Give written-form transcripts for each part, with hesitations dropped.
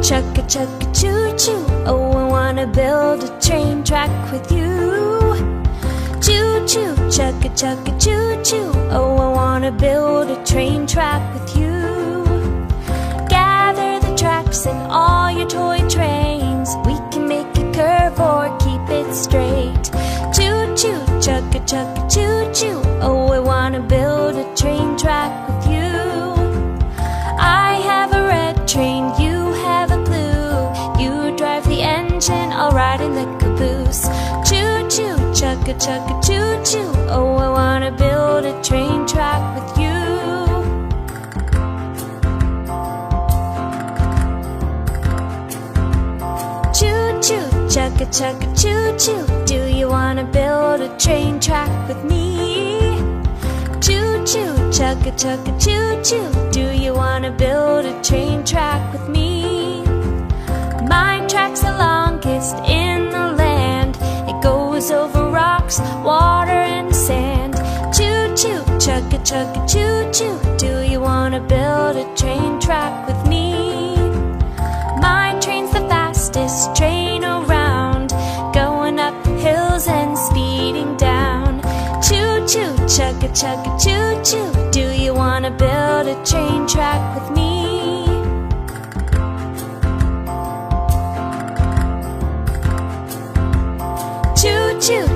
choo-choo. Oh, I wanna build a train track with you. Choo-choo, choo-choo. Oh, I wanna build a train track with you. Gather the tracks and all your toy trains. We can make a curve or keep it straight. Choo-choo, choo-choo. Oh, I wanna build a train track with you. I have a red train, you have a blue. You drive the engine, I'll ride in the caboose. Choo-choo, choo-choo. Oh, I wanna build a train track with you. Choo-choo, choo-choo. Do you wanna build a train track with me? Choo-choo, choo-choo. Do you wanna build a train track with me? My track's the longest in the land. It goes over rocks, water and sand. Choo-choo, choo-choo. Do you wanna build a train track with me? My train's the fastest train around, going up hills and speeding down. Choo-choo, choo-choo. Do you wanna build a train track with me? Choo-choo,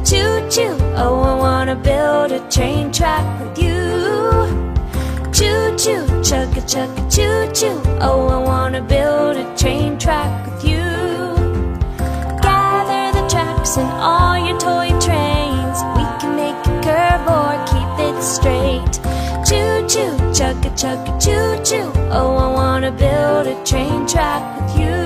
choo-choo. Oh, I wanna build a train track with you. Choo-choo, choo-choo. Oh, I wanna build a train track with you. Gather the tracks and all your toy trains. We can make a curve or keep it straight. Choo-choo, choo-choo. Oh, I wanna build a train track with you.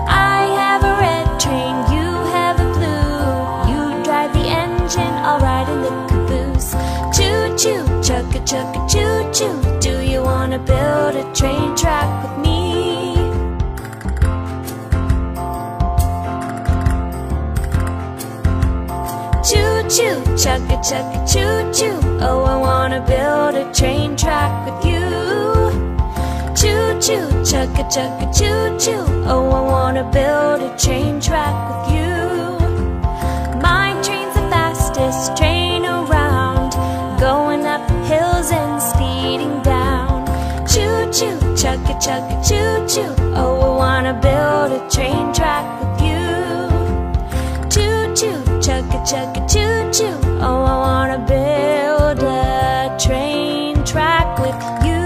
I have a red train, you have a blue. You drive the engine, I'll ride in the caboose. Choo-choo, choo-choo. Do you wanna build a train track with me? Choo-choo, choo-choo. Oh, I wanna build a train track with you. Choo-choo, choo-choo. Oh, I wanna build a train track with you. My train's the fastest train around, going up hills and speeding down. Choo-choo, choo-choo. Oh, I wanna build a train track with you. Choo-choo, choo-choo. Oh, I wanna build a train track with you.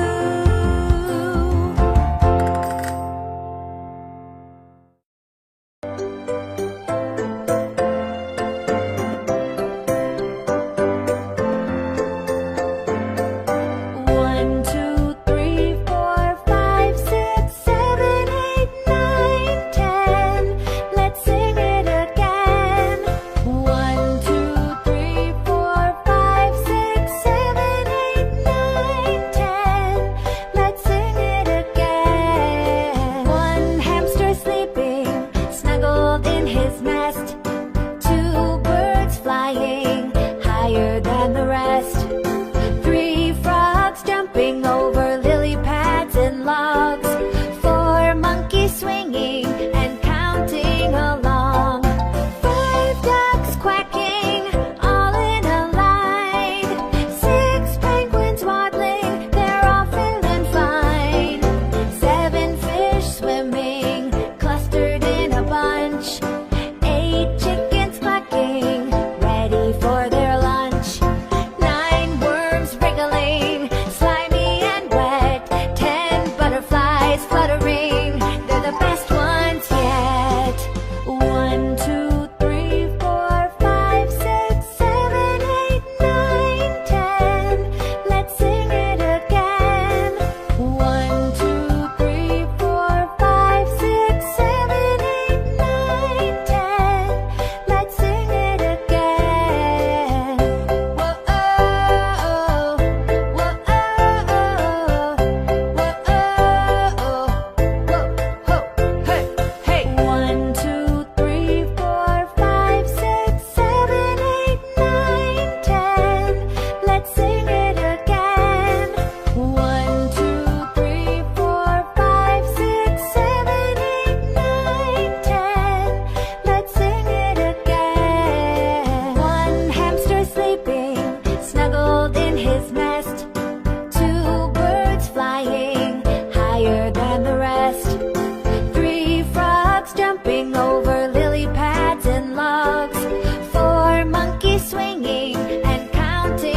his man.